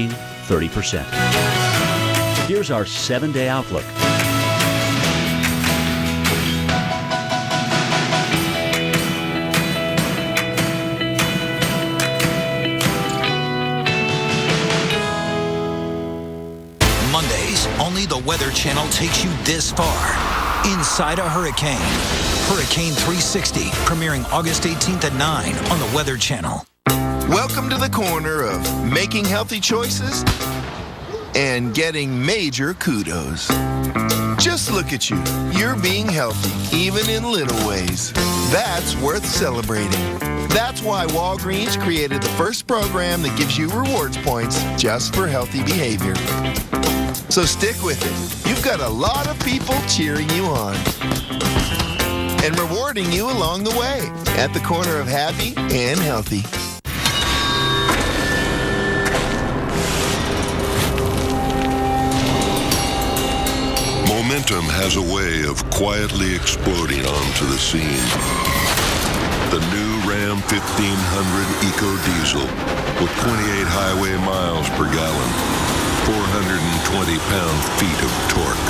30%. Here's our 7-day outlook. Mondays, only the Weather Channel takes you this far. Inside a hurricane. Hurricane 360, premiering August 18th at 9 on the Weather Channel. Welcome to the corner of making healthy choices and getting major kudos. Just look at you. You're being healthy, even in little ways. That's worth celebrating. That's why Walgreens created the first program that gives you rewards points just for healthy behavior. So stick with it. You've got a lot of people cheering you on and rewarding you along the way at the corner of happy and healthy. Momentum has a way of quietly exploding onto the scene. The new Ram 1500 Eco Diesel with 28 highway miles per gallon, 420 pound-feet of torque.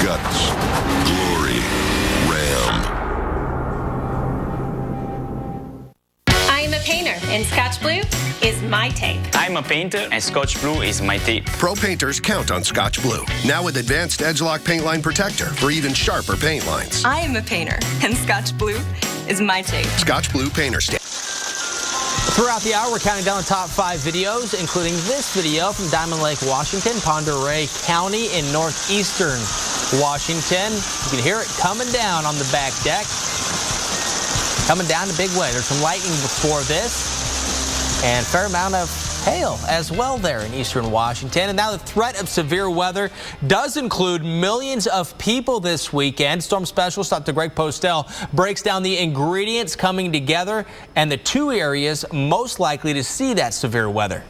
Guts, glory, Ram. I'm a painter, and Scotch Blue is my tape. I'm a painter, and Scotch Blue is my tape. Pro painters count on Scotch Blue. Now with advanced Edge-Lock paint line protector for even sharper paint lines. I am a painter, and Scotch Blue is my tape. Scotch Blue Painter Stamp. Throughout the hour, we're counting down the top 5 videos, including this video from Diamond Lake, Washington, Pend Oreille County in northeastern Washington. You can hear it coming down on the back deck. Coming down in a big way. There's some lightning before this, and a fair amount of hail as well there in eastern Washington. And now the threat of severe weather does include millions of people this weekend. Storm specialist Dr. Greg Postel breaks down the ingredients coming together and the 2 areas most likely to see that severe weather.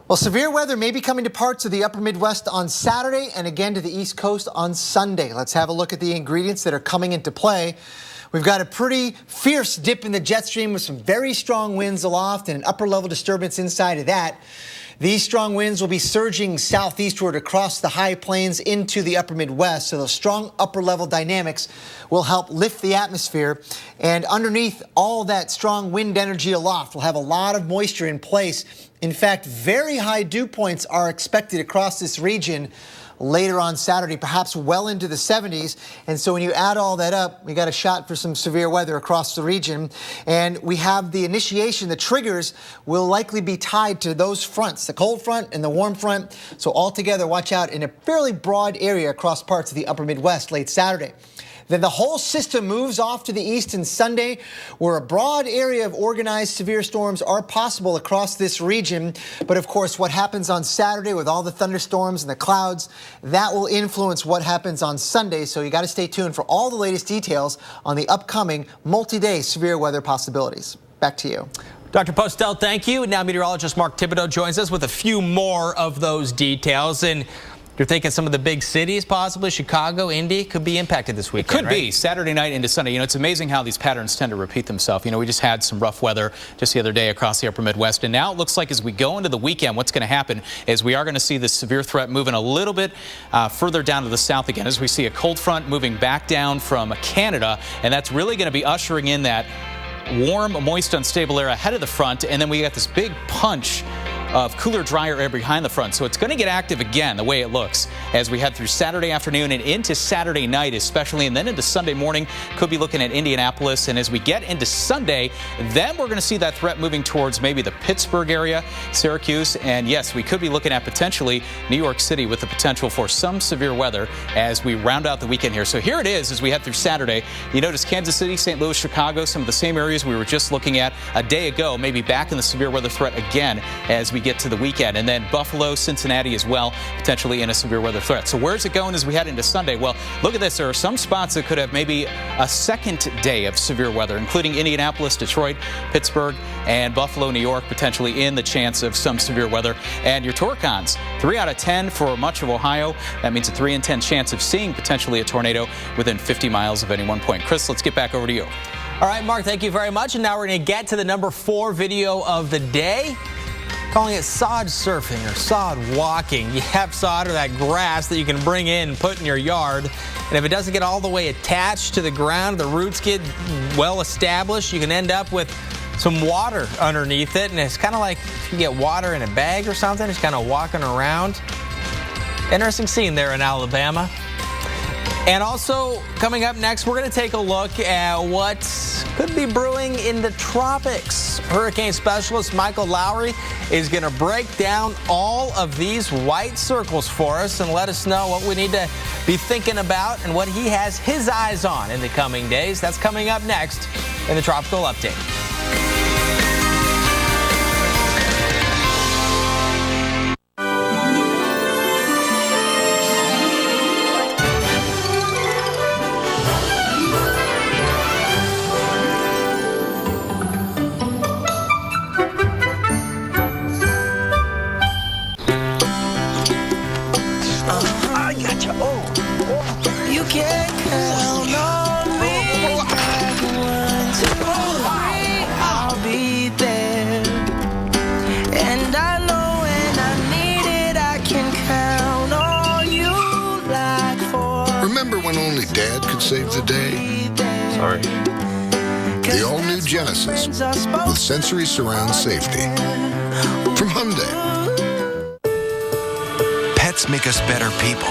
Well, severe weather may be coming to parts of the upper Midwest on Saturday and again to the East Coast on Sunday. Let's have a look at the ingredients that are coming into play. We've got a pretty fierce dip in the jet stream with some very strong winds aloft and an upper level disturbance inside of that. These strong winds will be surging southeastward across the high plains into the upper Midwest. So those strong upper level dynamics will help lift the atmosphere. And underneath all that strong wind energy aloft, we'll have a lot of moisture in place. In fact, very high dew points are expected across this region later on Saturday, perhaps well into the 70s. And so when you add all that up, we got a shot for some severe weather across the region. And we have the initiation, the triggers will likely be tied to those fronts, the cold front and the warm front. So altogether, watch out in a fairly broad area across parts of the upper Midwest late Saturday. Then the whole system moves off to the east on Sunday, where a broad area of organized severe storms are possible across this region. But of course, what happens on Saturday with all the thunderstorms and the clouds, that will influence what happens on Sunday. So you got to stay tuned for all the latest details on the upcoming multi-day severe weather possibilities. Back to you. Dr. Postel, thank you. Now meteorologist Mark Thibodeau joins us with a few more of those details. And you're thinking some of the big cities, possibly Chicago, Indy, could be impacted this weekend, It could be Saturday night into Sunday. You know, it's amazing how these patterns tend to repeat themselves. You know, we just had some rough weather just the other day across the upper Midwest. And now it looks like as we go into the weekend, what's going to happen is we are going to see this severe threat moving a little bit further down to the south again as we see a cold front moving back down from Canada. And that's really going to be ushering in that warm, moist, unstable air ahead of the front. And then we got this big punch of cooler, drier air behind the front. So it's going to get active again, the way it looks, as we head through Saturday afternoon and into Saturday night especially, and then into Sunday morning. Could be looking at Indianapolis. And as we get into Sunday, then we're going to see that threat moving towards maybe the Pittsburgh area, Syracuse. And yes, we could be looking at potentially New York City with the potential for some severe weather as we round out the weekend here. So here it is as we head through Saturday. You notice Kansas City, St. Louis, Chicago, some of the same areas we were just looking at a day ago, maybe back in the severe weather threat again as we get to the weekend. And then Buffalo, Cincinnati as well, potentially in a severe weather threat. So where's it going as we head into Sunday? Well, look at this. There are some spots that could have maybe a second day of severe weather, including Indianapolis, Detroit, Pittsburgh, and Buffalo, New York, potentially in the chance of some severe weather. And your Torcons, 3 out of 10 for much of Ohio. That means a 3 in 10 chance of seeing potentially a tornado within 50 miles of any one point. Chris, let's get back over to you. All right, Mark, thank you very much. And now we're going to get to the number 4 video of the day. calling it sod surfing or sod walking. You have sod or that grass that you can bring in and put in your yard. And if it doesn't get all the way attached to the ground, the roots get well established, you can end up with some water underneath it. And it's kind of like if you get water in a bag or something, it's kind of walking around. Interesting scene there in Alabama. And also, coming up next, we're going to take a look at what could be brewing in the tropics. Hurricane specialist Michael Lowry is going to break down all of these white circles for us and let us know what we need to be thinking about and what he has his eyes on in the coming days. That's coming up next in the Tropical Update. Remember when only Dad could save the day? Sorry. The all-new Genesis with sensory surround safety. From Hyundai. Pets make us better people.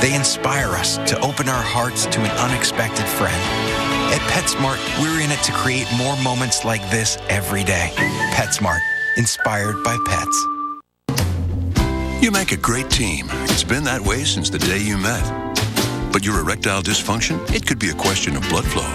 They inspire us to open our hearts to an unexpected friend. At PetSmart, we're in it to create more moments like this every day. PetSmart, inspired by pets. You make a great team. It's been that way since the day you met. But your erectile dysfunction? It could be a question of blood flow.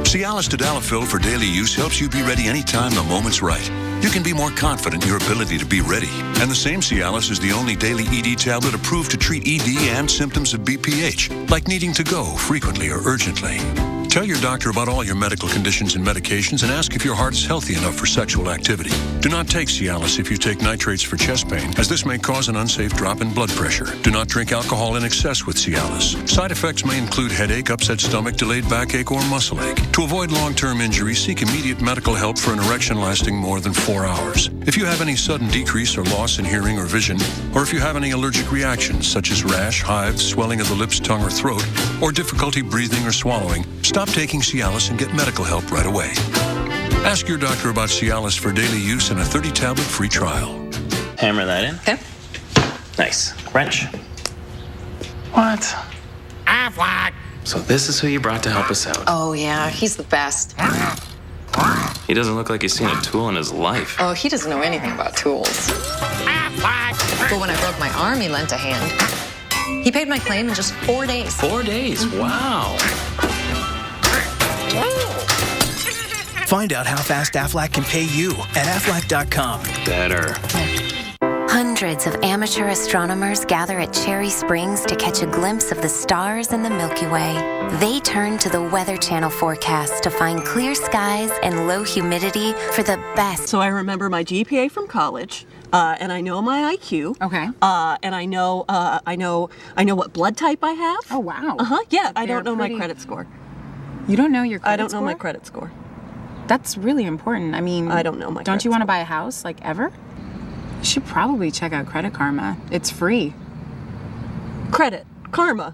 Cialis Tadalafil for daily use helps you be ready anytime the moment's right. You can be more confident in your ability to be ready. And the same Cialis is the only daily ED tablet approved to treat ED and symptoms of BPH, like needing to go frequently or urgently. Tell your doctor about all your medical conditions and medications and ask if your heart is healthy enough for sexual activity. Do not take Cialis if you take nitrates for chest pain, as this may cause an unsafe drop in blood pressure. Do not drink alcohol in excess with Cialis. Side effects may include headache, upset stomach, delayed backache, or muscle ache. To avoid long-term injury, seek immediate medical help for an erection lasting more than 4 hours. If you have any sudden decrease or loss in hearing or vision, or if you have any allergic reactions such as rash, hives, swelling of the lips, tongue, or throat, or difficulty breathing or swallowing, stop taking Cialis and get medical help right away. Ask your doctor about Cialis for daily use and a 30-tablet free trial. Hammer that in. Okay. Nice. Wrench. What? Affleck! So this is who you brought to help us out. Oh, yeah, he's the best. He doesn't look like he's seen a tool in his life. Oh, he doesn't know anything about tools. Affleck! But when I broke my arm, he lent a hand. He paid my claim in just 4 days. 4 days? Wow. Find out how fast Aflac can pay you at Aflac.com. Better. Hundreds of amateur astronomers gather at Cherry Springs to catch a glimpse of the stars in the Milky Way. They turn to the Weather Channel forecast to find clear skies and low humidity for the best. So I remember my GPA from college, and I know my IQ. Okay. And I know what blood type I have. Oh wow. Yeah. I don't know my credit score. You don't know your credit score? I don't know my credit score. That's really important. I mean, I don't know my. Don't you want to buy a house like ever? You should probably check out Credit Karma. It's free. Credit Karma,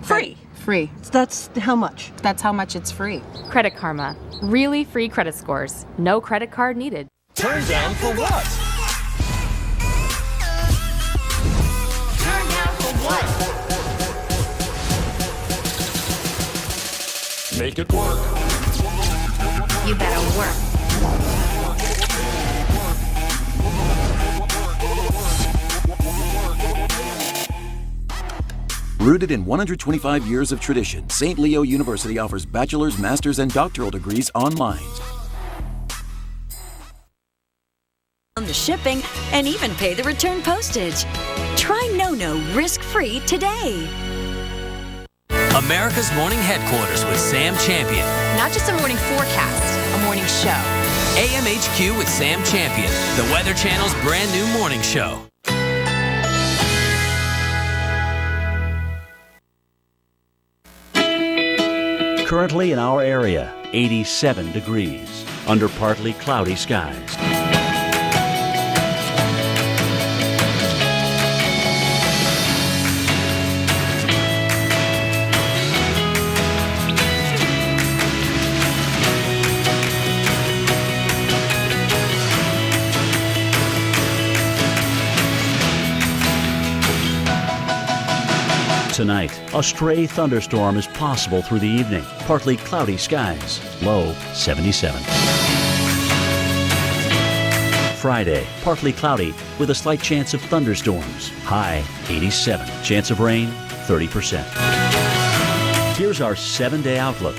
free. Free. That's how much? That's how much it's free. Credit Karma. Really free credit scores. No credit card needed. Turn down for what? Turn down for what? Make it work. You better work. Rooted in 125 years of tradition, St. Leo University offers bachelor's, master's, and doctoral degrees online. On the shipping and even pay the return postage. Try NoNo risk-free today. America's Morning Headquarters with Sam Champion. Not just a morning forecast, a morning show. AMHQ with Sam Champion, the Weather Channel's brand new morning show. Currently in our area, 87 degrees, under partly cloudy skies. tonight. A stray thunderstorm is possible through the evening. Partly cloudy skies. Low 77. Friday, partly cloudy with a slight chance of thunderstorms. High 87. Chance of rain 30%. Here's our 7-day outlook.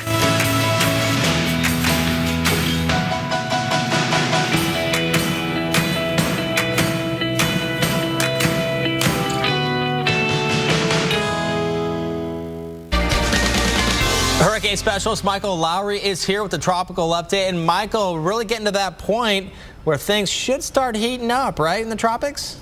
Hurricane specialist Michael Lowry is here with the tropical update. And Michael, really getting to that point where things should start heating up, right, in the tropics?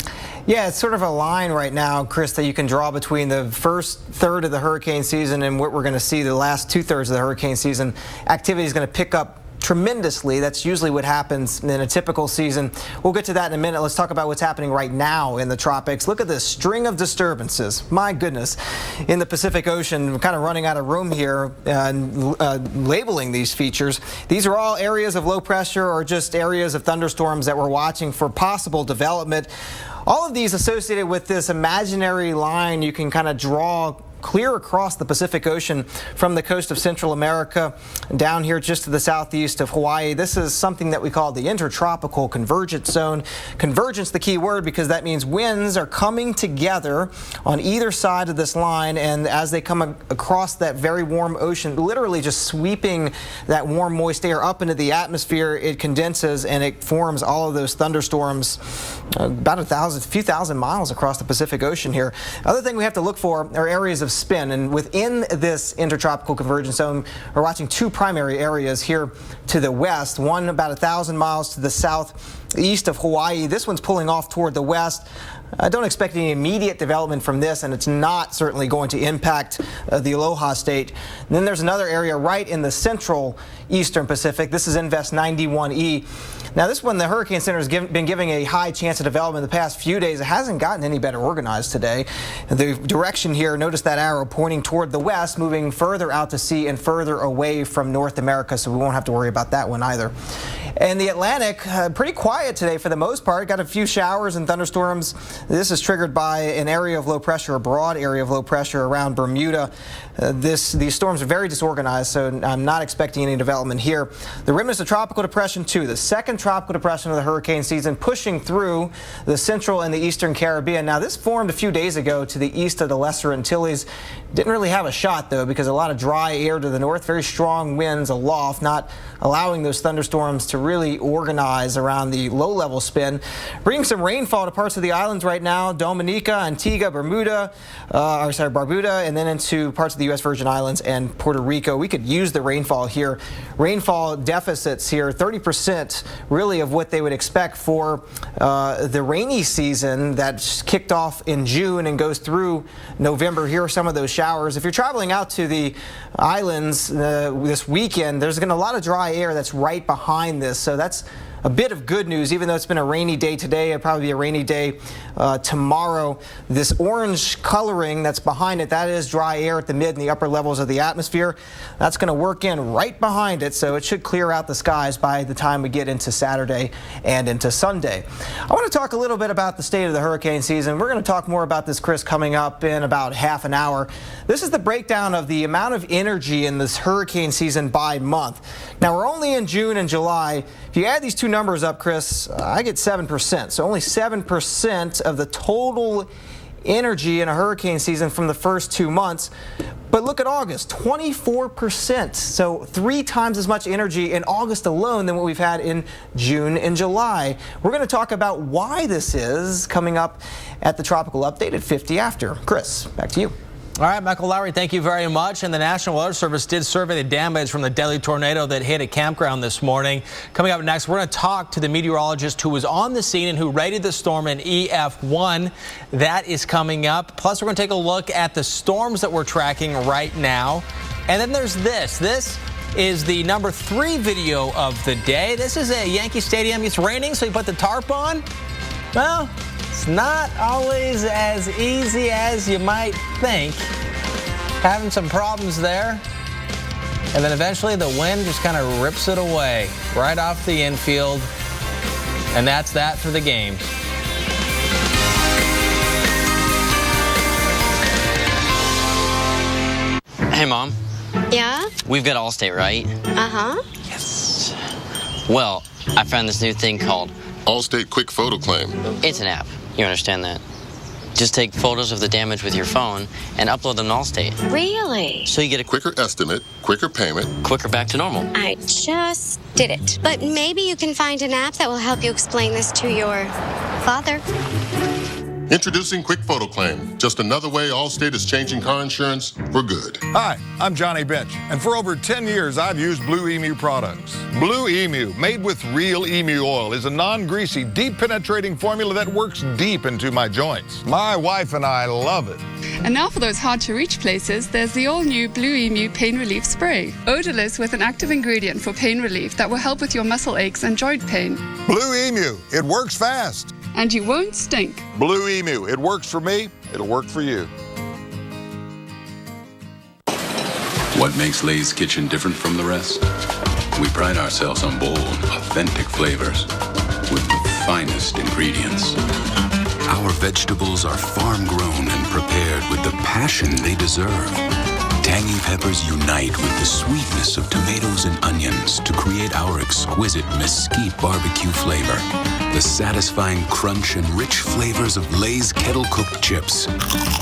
Yeah, it's sort of a line right now, Chris, that you can draw between the first third of the hurricane season and what we're going to see the last 2/3 of the hurricane season. Activity is going to pick up tremendously. That's usually what happens in a typical season. We'll get to that in a minute. Let's talk about what's happening right now in the tropics. Look at this string of disturbances. My goodness. In the Pacific Ocean, we're kind of running out of room here labeling these features. These are all areas of low pressure or just areas of thunderstorms that we're watching for possible development. All of these associated with this imaginary line you can kind of draw clear across the Pacific Ocean from the coast of Central America down here just to the southeast of Hawaii. This is something that we call the intertropical convergence zone. Convergence, the key word, because that means winds are coming together on either side of this line, and as they come across that very warm ocean, literally just sweeping that warm, moist air up into the atmosphere, it condenses and it forms all of those thunderstorms about a few thousand miles across the Pacific Ocean here. Other thing we have to look for are areas of spin, and within this intertropical convergence zone, we're watching two primary areas here to the west, one about 1,000 miles to the southeast of Hawaii. This one's pulling off toward the west. I don't expect any immediate development from this, and it's not certainly going to impact the Aloha State. And then there's another area right in the central eastern Pacific. This is Invest 91E. Now, this one, the Hurricane Center has been giving a high chance of development the past few days. It hasn't gotten any better organized today. The direction here, notice that arrow pointing toward the west, moving further out to sea and further away from North America, so we won't have to worry about that one either. And the Atlantic, pretty quiet today for the most part. Got a few showers and thunderstorms. This is triggered by an area of low pressure, a broad area of low pressure around Bermuda. These storms are very disorganized, so I'm not expecting any development here. The remnants of Tropical Depression 2, the second tropical depression of the hurricane season, pushing through the central and the eastern Caribbean. Now, this formed a few days ago to the east of the Lesser Antilles. Didn't really have a shot, though, because a lot of dry air to the north, very strong winds aloft, not allowing those thunderstorms to really organize around the low-level spin. Bringing some rainfall to parts of the islands right now, Dominica, Antigua, Barbuda, and then into parts of the U.S. Virgin Islands and Puerto Rico. We could use the rainfall here. Rainfall deficits here, 30% really of what they would expect for the rainy season that kicked off in June and goes through November. Here are some of those showers. If you're traveling out to the islands this weekend, there's going to be a lot of dry air that's right behind this, so that's a bit of good news. Even though it's been a rainy day today, it'll probably be a rainy day tomorrow. This orange coloring that's behind it, that is dry air at the mid and the upper levels of the atmosphere. That's going to work in right behind it, so it should clear out the skies by the time we get into Saturday and into Sunday. I want to talk a little bit about the state of the hurricane season. We're going to talk more about this, Chris, coming up in about half an hour. This is the breakdown of the amount of energy in this hurricane season by month. Now, we're only in June and July. If you add these two numbers up, Chris, I get 7%. So only 7% of the total energy in a hurricane season from the first 2 months. But look at August, 24%. So 3 times as much energy in August alone than what we've had in June and July. We're going to talk about why this is coming up at the Tropical Update at 50 after. Chris, back to you. All right, Michael Lowry, thank you very much. And the National Weather Service did survey the damage from the deadly tornado that hit a campground this morning. Coming up next, we're going to talk to the meteorologist who was on the scene and who rated the storm an EF1. That is coming up. Plus, we're going to take a look at the storms that we're tracking right now. And then there's this. This is the number 3 video of the day. This is at Yankee Stadium. It's raining, so you put the tarp on. Well, it's not always as easy as you might think. Having some problems there. And then eventually the wind just kind of rips it away right off the infield. And that's that for the games. Hey, Mom. Yeah? We've got Allstate, right? Uh-huh. Yes. Well, I found this new thing called Allstate Quick Photo Claim. It's an app. You understand that? Just take photos of the damage with your phone and upload them to Allstate. Really? So you get a quicker estimate, quicker payment, quicker back to normal. I just did it. But maybe you can find an app that will help you explain this to your father. Introducing Quick Photo Claim. Just another way Allstate is changing car insurance for good. Hi, I'm Johnny Bench, and for over 10 years, I've used Blue Emu products. Blue Emu, made with real emu oil, is a non-greasy, deep-penetrating formula that works deep into my joints. My wife and I love it. And now for those hard-to-reach places, there's the all-new Blue Emu Pain Relief Spray. Odorless with an active ingredient for pain relief that will help with your muscle aches and joint pain. Blue Emu, it works fast. And you won't stink. Blue Emu, it works for me, it'll work for you. What makes Lay's Kitchen different from the rest? We pride ourselves on bold, authentic flavors with the finest ingredients. Our vegetables are farm-grown and prepared with the passion they deserve. Tangy peppers unite with the sweetness of tomatoes and onions to create our exquisite mesquite barbecue flavor. The satisfying crunch and rich flavors of Lay's kettle-cooked chips.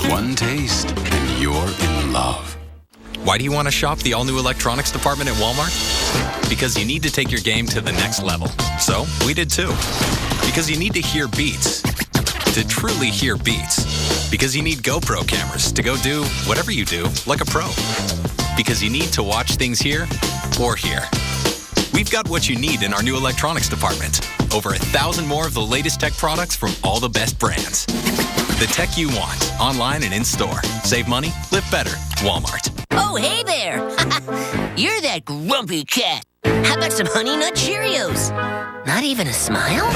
One taste and you're in love. Why do you want to shop the all-new electronics department at Walmart? Because you need to take your game to the next level. So, we did too. Because you need to hear beats. To truly hear beats. Because you need GoPro cameras to go do whatever you do like a pro. Because you need to watch things here or here. We've got what you need in our new electronics department. Over 1,000 more of the latest tech products from all the best brands. The tech you want, online and in-store. Save money, live better. Walmart. Oh, hey there! You're that grumpy cat. How about some Honey Nut Cheerios? Not even a smile?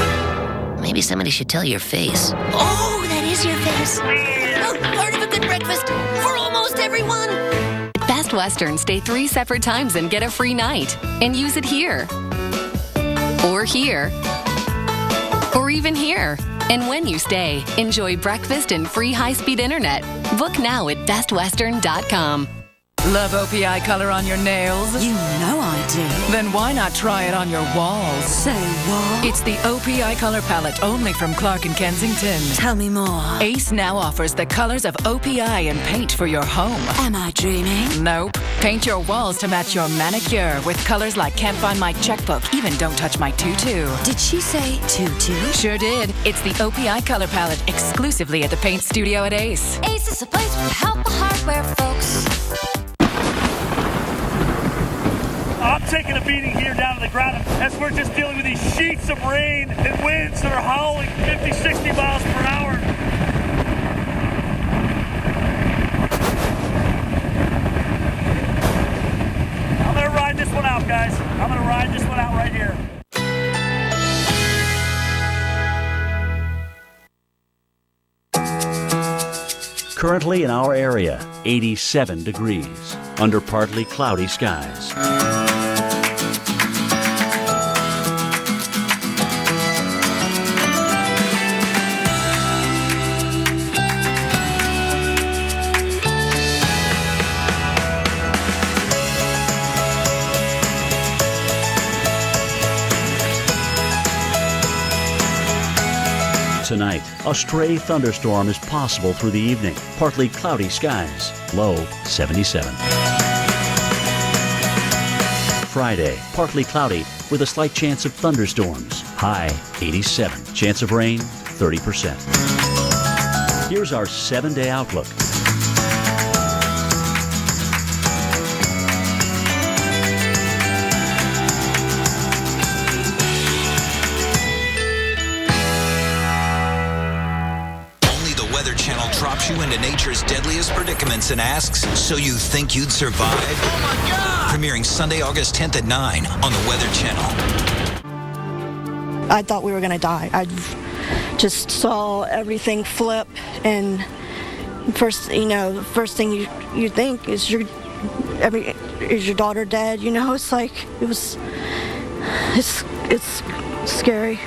Maybe somebody should tell your face. Oh, that is your face. Oh, part of a good breakfast for almost everyone. Best Western, stay 3 separate times and get a free night. And use it here. Or here. Or even here. And when you stay, enjoy breakfast and free high-speed internet. Book now at bestwestern.com. Love OPI color on your nails? You know I do. Then why not try it on your walls? Say what? It's the OPI color palette only from Clark & Kensington. Tell me more. Ace now offers the colors of OPI and paint for your home. Am I dreaming? Nope. Paint your walls to match your manicure with colors like Can't Find My Checkbook, even Don't Touch My Tutu. Did she say tutu? Sure did. It's the OPI color palette exclusively at the paint studio at Ace. Ace is a place for help the hardware folks. I'm taking a beating here down to the ground as we're just dealing with these sheets of rain and winds that are howling 50, 60 miles per hour. I'm going to ride this one out, guys. I'm going to ride this one out right here. Currently in our area, 87 degrees, under partly cloudy skies. Tonight, a stray thunderstorm is possible through the evening. Partly cloudy skies, low 77. Friday, partly cloudy with a slight chance of thunderstorms, high 87. Chance of rain, 30%. Here's our 7-day outlook. Drops you into nature's deadliest predicaments and asks, so you think you'd survive? Oh my God! Premiering Sunday, August 10th at 9 on the Weather Channel. I thought we were going to die. I just saw everything flip, and first thing you think is your daughter dead? You know, it's like it's scary.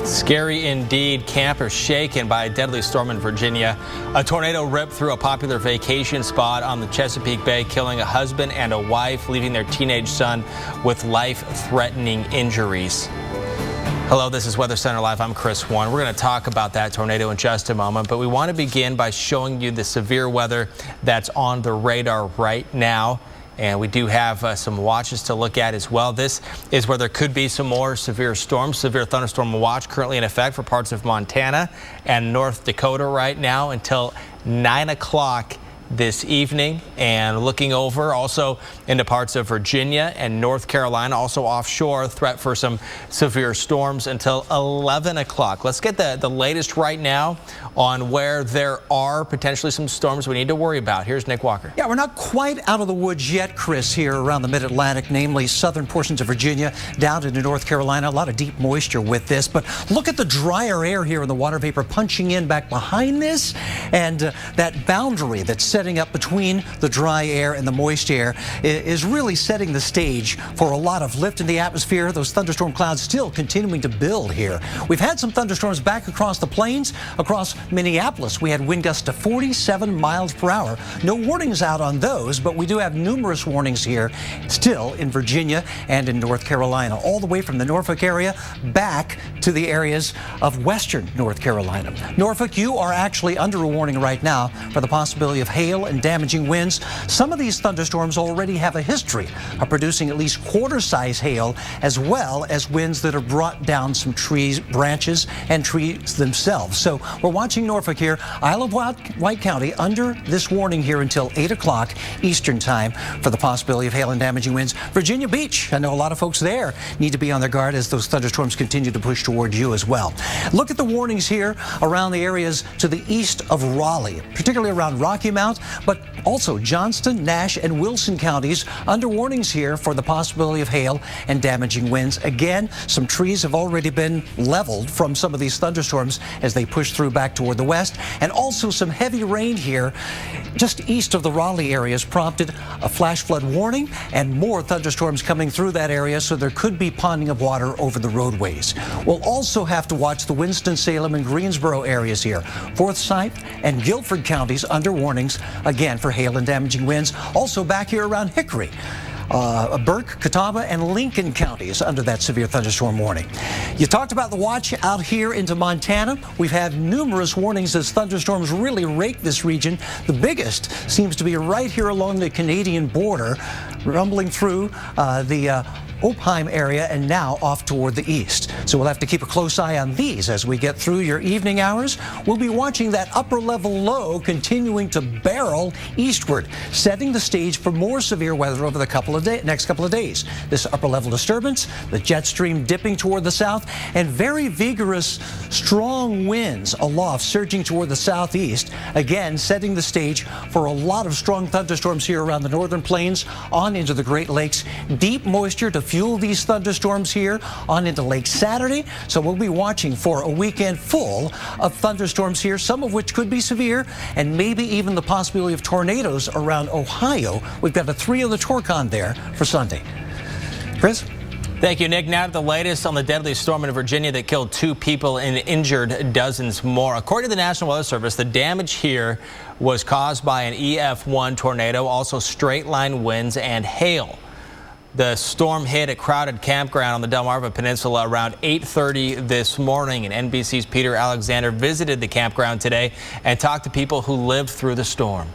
Scary indeed. Campers shaken by a deadly storm in Virginia. A tornado ripped through a popular vacation spot on the Chesapeake Bay, killing a husband and a wife, leaving their teenage son with life-threatening injuries. Hello, this is Weather Center Live. I'm Chris Warren. We're going to talk about that tornado in just a moment, but we want to begin by showing you the severe weather that's on the radar right now. And we do have some watches to look at as well. This is where there could be some more severe storms. Severe thunderstorm watch currently in effect for parts of Montana and North Dakota right now until 9 o'clock this evening. And looking over also into parts of Virginia and North Carolina, also offshore, threat for some severe storms until 11 o'clock. Let's get the latest right now on where there are potentially some storms we need to worry about. Here's Nick Walker. Yeah, we're not quite out of the woods yet, Chris, here around the mid-Atlantic, namely southern portions of Virginia down into North Carolina. A lot of deep moisture with this, but look at the drier air here and the water vapor punching in back behind this, and that boundary that's setting up between the dry air and the moist air is really setting the stage for a lot of lift in the atmosphere. Those thunderstorm clouds still continuing to build here. We've had some thunderstorms back across the plains. Across Minneapolis, we had wind gusts to 47 miles per hour. No warnings out on those, but we do have numerous warnings here still in Virginia and in North Carolina, all the way from the Norfolk area back to the areas of western North Carolina. Norfolk, you are actually under a warning right now for the possibility of hail and damaging winds. Some of these thunderstorms already have a history of producing at least quarter-size hail, as well as winds that have brought down some trees, branches, and trees themselves. So we're watching Norfolk here, Isle of Wight County, under this warning here until 8 o'clock Eastern time for the possibility of hail and damaging winds. Virginia Beach, I know a lot of folks there need to be on their guard as those thunderstorms continue to push towards you as well. Look at the warnings here around the areas to the east of Raleigh, particularly around Rocky Mount, but also Johnston, Nash, and Wilson counties under warnings here for the possibility of hail and damaging winds. Again, some trees have already been leveled from some of these thunderstorms as they push through back toward the west, and also some heavy rain here just east of the Raleigh area has prompted a flash flood warning and more thunderstorms coming through that area, so there could be ponding of water over the roadways. We'll also have to watch the Winston-Salem and Greensboro areas here. Forsyth and Guilford counties under warnings again for hail and damaging winds. Also back here around Hickory. Burke, Catawba, and Lincoln counties under that severe thunderstorm warning. You talked about the watch out here into Montana. We've had numerous warnings as thunderstorms really rake this region. The biggest seems to be right here along the Canadian border, rumbling through the Opheim area and now off toward the east. So we'll have to keep a close eye on these as we get through your evening hours. We'll be watching that upper level low continuing to barrel eastward, setting the stage for more severe weather over the next couple of days. This upper level disturbance, the jet stream dipping toward the south, and very vigorous, strong winds aloft surging toward the southeast, again setting the stage for a lot of strong thunderstorms here around the northern plains on into the Great Lakes. Deep moisture to fuel these thunderstorms here on into late Saturday. So we'll be watching for a weekend full of thunderstorms here, some of which could be severe, and maybe even the possibility of tornadoes around Ohio. We've got a 3 on the Torcon there for Sunday. Chris? Thank you, Nick. Now to the latest on the deadly storm in Virginia that killed 2 people and injured dozens more. According to the National Weather Service, the damage here was caused by an EF1 tornado, also straight-line winds and hail. The storm hit a crowded campground on the Delmarva Peninsula around 8:30 this morning, and NBC's Peter Alexander visited the campground today and talked to people who lived through the storm.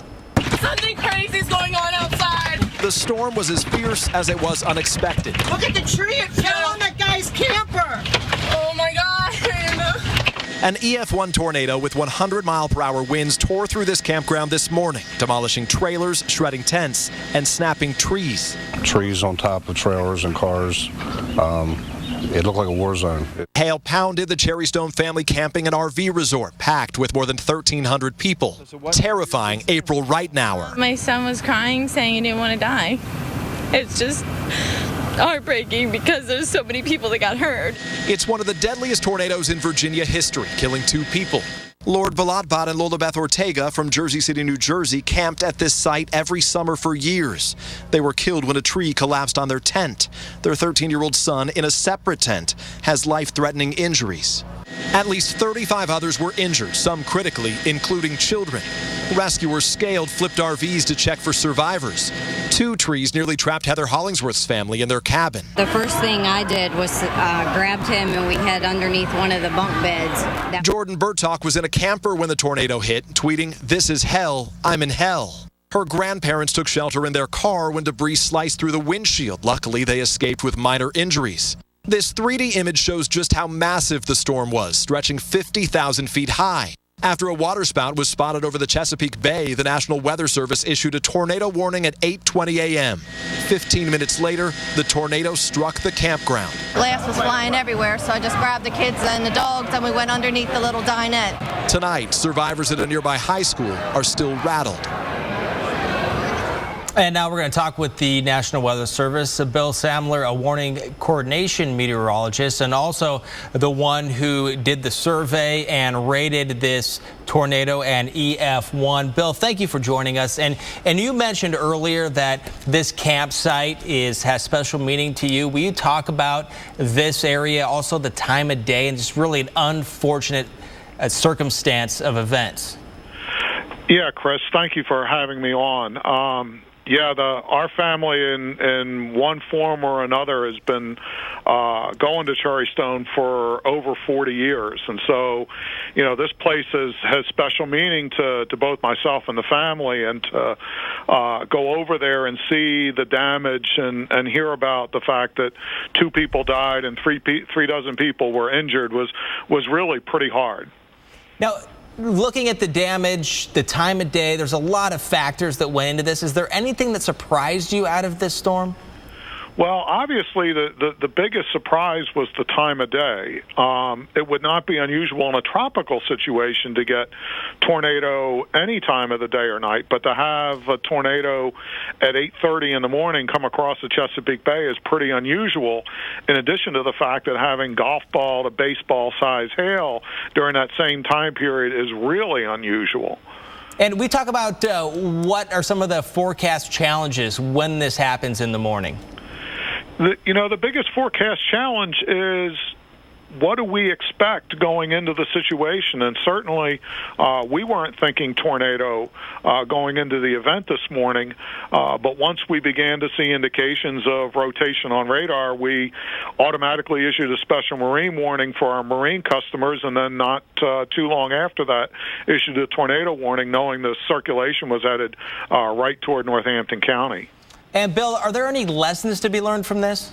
Something crazy is going on outside. The storm was as fierce as it was unexpected. Look at the tree, it fell on that guy's camper. Oh my God. An EF1 tornado with 100-mile-per-hour winds tore through this campground this morning, demolishing trailers, shredding tents, and snapping trees. Trees on top of trailers and cars. It looked like a war zone. Hail pounded the Cherrystone family camping and RV resort, packed with more than 1,300 people. Terrifying April Reitnauer. My son was crying, saying he didn't want to die. It's just heartbreaking because there's so many people that got hurt. It's one of the deadliest tornadoes in Virginia history, killing 2 people. Lord Balatbat and Lola Beth Ortega from Jersey City, New Jersey, camped at this site every summer for years. They were killed when a tree collapsed on their tent. Their 13-year-old son, in a separate tent, has life-threatening injuries. At least 35 others were injured, some critically, including children. Rescuers scaled flipped RVs to check for survivors. 2 trees nearly trapped Heather Hollingsworth's family in their cabin. The first thing I did was grabbed him and we hid underneath one of the bunk beds. Jordan Burtalk was in a camper when the tornado hit, tweeting, "This is hell, I'm in hell." Her grandparents took shelter in their car when debris sliced through the windshield. Luckily, they escaped with minor injuries. This 3D image shows just how massive the storm was, stretching 50,000 feet high. After a waterspout was spotted over the Chesapeake Bay, the National Weather Service issued a tornado warning at 8:20 a.m. 15 minutes later, the tornado struck the campground. Glass was flying everywhere, so I just grabbed the kids and the dogs and we went underneath the little dinette. Tonight, survivors at a nearby high school are still rattled. And now we're going to talk with the National Weather Service. Bill Samler, a warning coordination meteorologist, and also the one who did the survey and rated this tornado an EF1. Bill, thank you for joining us. And you mentioned earlier that this campsite has special meaning to you. Will you talk about this area, also the time of day, and just really an unfortunate circumstance of events? Yeah, Chris, thank you for having me on. Our family in one form or another has been going to Cherry Stone for over 40 years. And so, this place has special meaning to both myself and the family. And to go over there and see the damage and hear about the fact that 2 people died and 3 dozen people were injured was really pretty hard. Now, looking at the damage, the time of day, there's a lot of factors that went into this. Is there anything that surprised you out of this storm? Well, obviously, the biggest surprise was the time of day. It would not be unusual in a tropical situation to get tornado any time of the day or night, but to have a tornado at 8:30 in the morning come across the Chesapeake Bay is pretty unusual, in addition to the fact that having golf ball to baseball size hail during that same time period is really unusual. And we talk about what are some of the forecast challenges when this happens in the morning? The biggest forecast challenge is what do we expect going into the situation? And certainly we weren't thinking tornado going into the event this morning, but once we began to see indications of rotation on radar, we automatically issued a special marine warning for our marine customers, and then not too long after that issued a tornado warning, knowing the circulation was headed right toward Northampton County. And Bill, are there any lessons to be learned from this?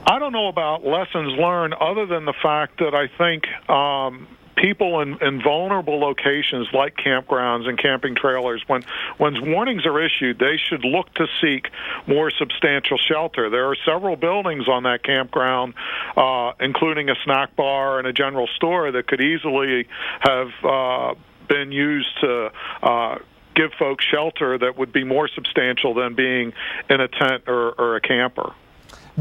I don't know about lessons learned, other than the fact that I think people in vulnerable locations like campgrounds and camping trailers, when warnings are issued, they should look to seek more substantial shelter. There are several buildings on that campground, including a snack bar and a general store, that could easily have been used to give folks shelter that would be more substantial than being in a tent or a camper.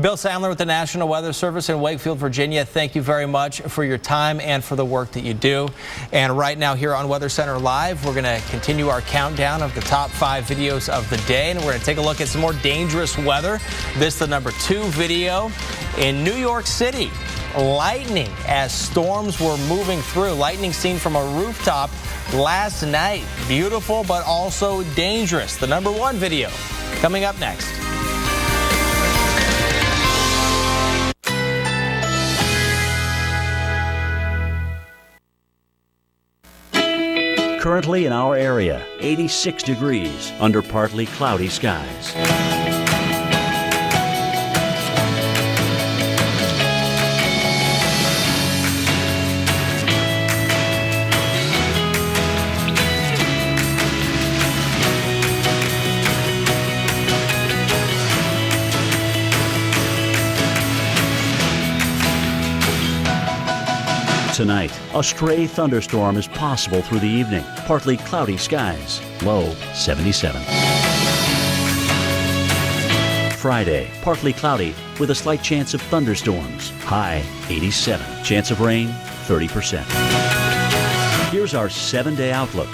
Bill Samler with the National Weather Service in Wakefield, Virginia, thank you very much for your time and for the work that you do. And right now here on Weather Center Live, we're going to continue our countdown of the top 5 videos of the day, and we're going to take a look at some more dangerous weather. This is the number 2 video in New York City. Lightning as storms were moving through. Lightning seen from a rooftop last night. Beautiful, but also dangerous. The number 1 video coming up next. Currently in our area, 86 degrees under partly cloudy skies. Tonight, a stray thunderstorm is possible through the evening. Partly cloudy skies. Low 77. Friday, partly cloudy with a slight chance of thunderstorms. High 87. Chance of rain 30%. Here's our 7-day outlook.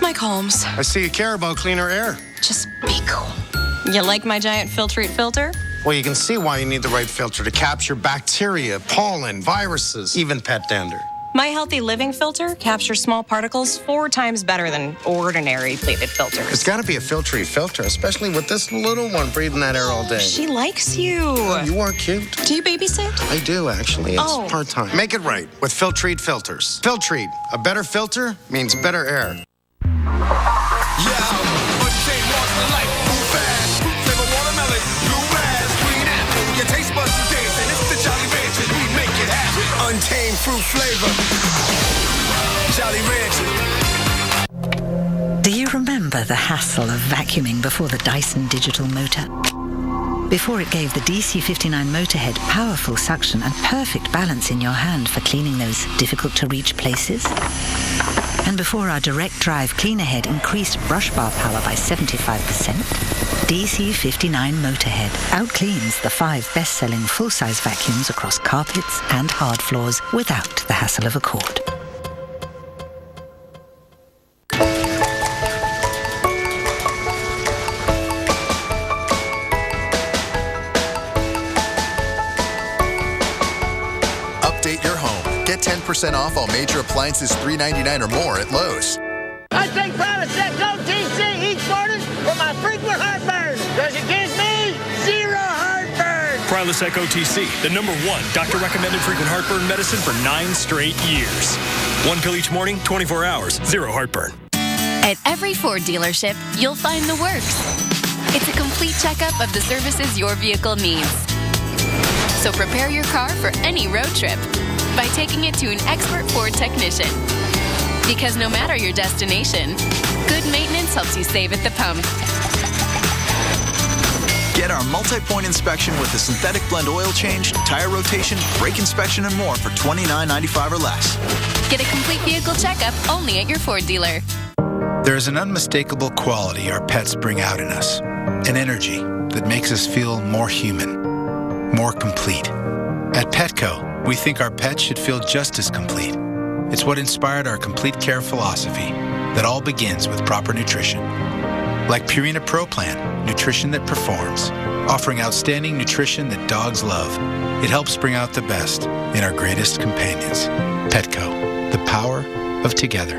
Mike Holmes. I see you care about cleaner air. Just be cool. You like my giant Filtrete filter? Well, you can see why you need the right filter to capture bacteria, pollen, viruses, even pet dander. My Healthy Living filter captures small particles 4 times better than ordinary plated filters. It's got to be a Filtrete filter, especially with this little one breathing that air all day. She likes you. Oh, you are cute. Do you babysit? I do, actually. It's Oh. part-time. Make it right with Filtrete filters. Filtrete, a better filter means better air. Untamed fruit flavor. Jolly Rancher. Do you remember the hassle of vacuuming before the Dyson Digital Motor? Before it gave the DC59 Motorhead powerful suction and perfect balance in your hand for cleaning those difficult-to-reach places? And before our direct drive cleaner head increased brush bar power by 75%? DC59 Motorhead outcleans the 5 best-selling full-size vacuums across carpets and hard floors without the hassle of a cord. Update your home. Get 10% off all major appliances $3.99 or more at Lowe's. I take Prilosec OTC each morning for my frequent heartburn, because it gives me 0 heartburn. Prilosec OTC, the #1 doctor-recommended frequent heartburn medicine for 9 straight years. 1 pill each morning, 24 hours, 0 heartburn. At every Ford dealership, you'll find the works. It's a complete checkup of the services your vehicle needs. So prepare your car for any road trip by taking it to an expert Ford technician. Because no matter your destination, good maintenance helps you save at the pump. Get our multi-point inspection with a synthetic blend oil change, tire rotation, brake inspection, and more for $29.95 or less. Get a complete vehicle checkup only at your Ford dealer. There is an unmistakable quality our pets bring out in us, an energy that makes us feel more human, more complete. At Petco, we think our pets should feel just as complete. It's what inspired our Complete Care philosophy that all begins with proper nutrition. Like Purina Pro Plan, nutrition that performs, offering outstanding nutrition that dogs love. It helps bring out the best in our greatest companions. Petco, the power of together.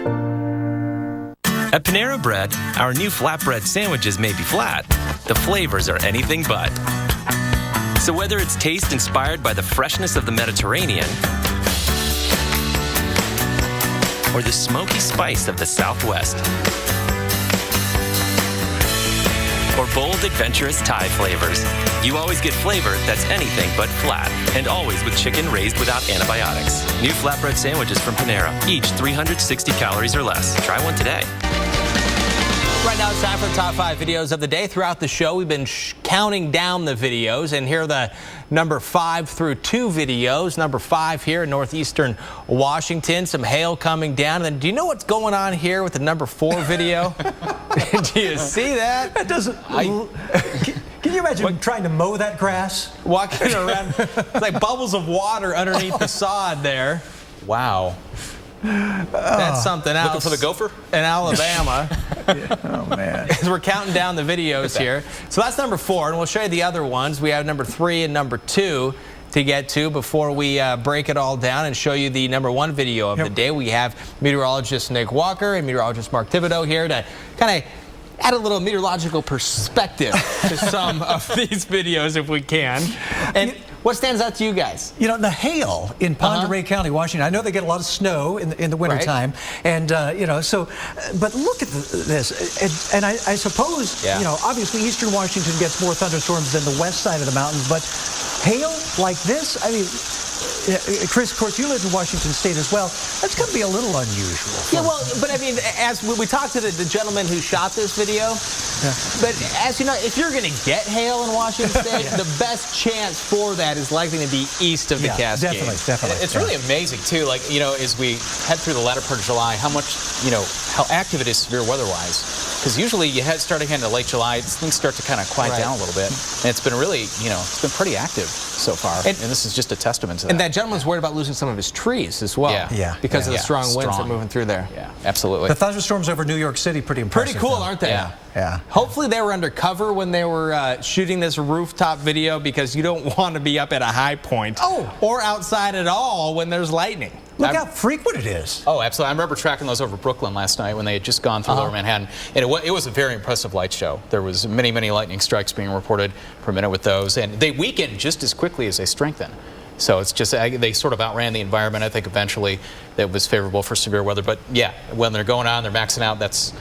At Panera Bread, our new flatbread sandwiches may be flat. The flavors are anything but. So whether it's taste inspired by the freshness of the Mediterranean or the smoky spice of the Southwest, or bold, adventurous Thai flavors, you always get flavor that's anything but flat, and always with chicken raised without antibiotics. New flatbread sandwiches from Panera, each 360 calories or less. Try one today. Right now, it's time for the top 5 videos of the day. Throughout the show, we've been counting down the videos, and here are the number 5 through 2 videos. Number 5 here in northeastern Washington, some hail coming down. And then, do you know what's going on here with the number 4 video? Do you see that? That doesn't. Can you imagine trying to mow that grass? Walking around, it's like bubbles of water underneath the sod there. Wow. That's something else. Looking for the gopher? In Alabama. Oh, man. As we're counting down the videos here. So that's number 4, and we'll show you the other ones. We have number 3 and number 2 to get to before we break it all down and show you the number 1 video of the day. We have meteorologist Nick Walker and meteorologist Mark Thibodeau here to kind of add a little meteorological perspective to some of these videos if we can. And what stands out to you guys? You know, the hail in Pend Oreille County, Washington. I know they get a lot of snow in the wintertime. And, you know, so, but look at this. And I suppose, you know, obviously eastern Washington gets more thunderstorms than the west side of the mountains. But hail like this, I mean, Chris, of course, you live in Washington State as well. That's going to be a little unusual. Yeah, well, but I mean, as we talked to the gentleman who shot this video, But as you know, if you're going to get hail in Washington State, the best chance for that is likely to be east of the Cascades. Definitely. It's really amazing, too, like, as we head through the latter part of July, how much, how active it is severe weather-wise. Because usually you starting into late July, things start to kind of quiet down a little bit. And it's been really, it's been pretty active so far. And this is just a testament to that. And that gentleman's worried about losing some of his trees as well. Yeah. Because of the strong winds that are moving through there. Yeah, absolutely. The thunderstorms over New York City, pretty impressive. Pretty cool, aren't they? Yeah. Hopefully they were under cover when they were shooting this rooftop video, because you don't want to be up at a high point or outside at all when there's lightning. Look how frequent it is. Oh, absolutely. I remember tracking those over Brooklyn last night when they had just gone through Lower Manhattan. And it was a very impressive light show. There was many, many lightning strikes being reported per minute with those. And they weaken just as quickly as they strengthen. So it's just, they sort of outran the environment. I think eventually that was favorable for severe weather. But yeah, when they're going on, they're maxing out, that's,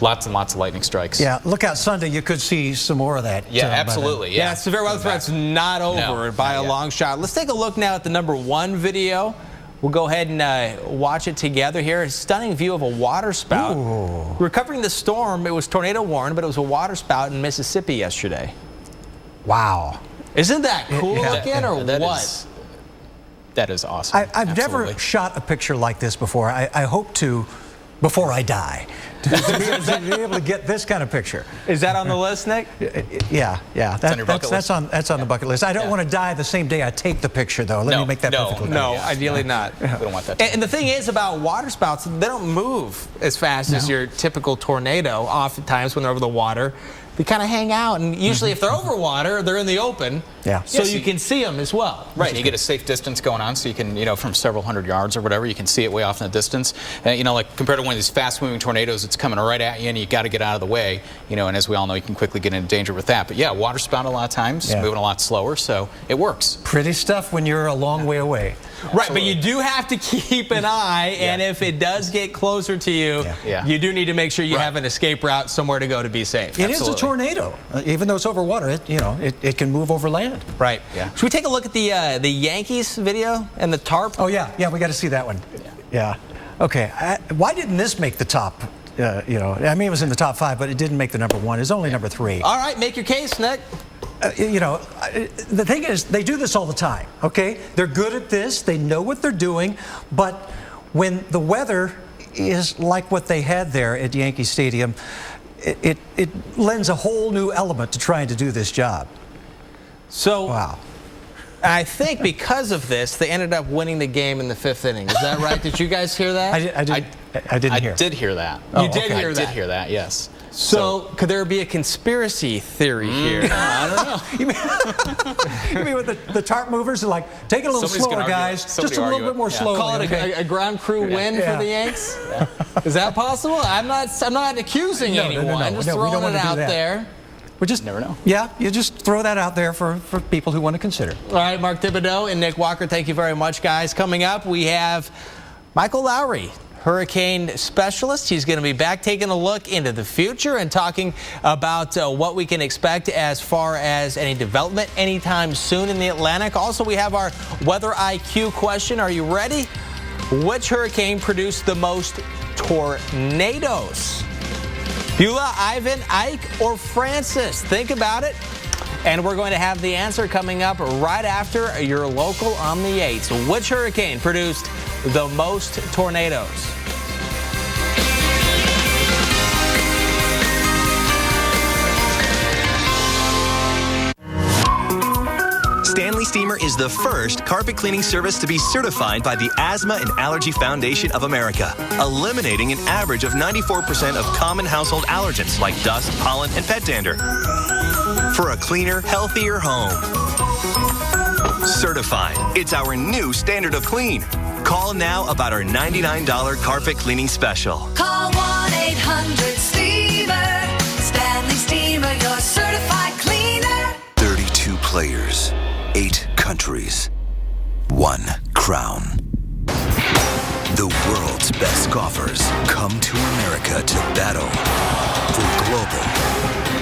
lots and lots of lightning strikes. Yeah, look out Sunday, you could see some more of that. Yeah, absolutely. Yeah, severe weather threat's not over by a long shot. Let's take a look now at the #1 video. We'll go ahead and watch it together here. A stunning view of a water spout. Ooh. Recovering the storm, it was tornado warned, but it was a water spout in Mississippi yesterday. Wow. Isn't that cool looking, or what? That is awesome. I've never shot a picture like this before. I hope to, before I die, to be able to get this kind of picture. Is that on the list, Nick? Yeah. That's on the bucket list. I don't want to die the same day I take the picture, though. Let me make that perfectly clear. No, ideally not. We don't want that. And the thing is about water spouts, they don't move as fast as your typical tornado. Oftentimes when they're over the water, they kind of hang out, and usually if they're over water, they're in the open. Yeah. So you can see them as well. Right. You get a safe distance going on, so you can, from several hundred yards or whatever, you can see it way off in the distance. Like compared to one of these fast-moving tornadoes, it's coming right at you, and you got to get out of the way. And as we all know, you can quickly get into danger with that. But yeah, water spout a lot of times, moving a lot slower, so it works. Pretty stuff when you're a long way away. Right, but you do have to keep an eye, and if it does get closer to you, you do need to make sure you have an escape route somewhere to go to be safe. It is a tornado. Even though it's over water, it can move over land. Right. Yeah. Should we take a look at the Yankees video and the tarp? Oh, yeah, we got to see that one. Yeah. Okay, why didn't this make the top? I mean, it was in the top 5, but it didn't make the #1. It's only #3. All right, make your case, Nick. The thing is, they do this all the time, okay? They're good at this. They know what they're doing. But when the weather is like what they had there at Yankee Stadium, it lends a whole new element to trying to do this job. So, wow. I think because of this, they ended up winning the game in the 5th inning. Is that right? Did you guys hear that? I didn't hear. I did hear that. You did hear that? I did hear that, yes. So, could there be a conspiracy theory here? I don't know. You mean with the tarp movers are like, take it a little slower, guys. Just a little bit more slowly. Call it a ground crew win for the Yanks? Is that possible? I'm not accusing anyone. I'm just throwing it out there. We just never know. Yeah, you just throw that out there for people who want to consider. All right, Mark Thibodeau and Nick Walker, thank you very much, guys. Coming up, we have Michael Lowry, hurricane specialist. He's going to be back taking a look into the future and talking about what we can expect as far as any development anytime soon in the Atlantic. Also, we have our weather IQ question. Are you ready? Which hurricane produced the most tornadoes? Beulah, Ivan, Ike, or Francis? Think about it. And we're going to have the answer coming up right after your local on the 8th. So which hurricane produced the most tornadoes? Stanley Steamer is the first carpet cleaning service to be certified by the Asthma and Allergy Foundation of America, eliminating an average of 94% of common household allergens like dust, pollen, and pet dander. For a cleaner, healthier home. Certified. It's our new standard of clean. Call now about our $99 carpet cleaning special. Call 1-800-STEAMER. Stanley Steamer, your certified cleaner. 32 players, 8 countries, 1 crown. The world's best golfers come to America to battle for global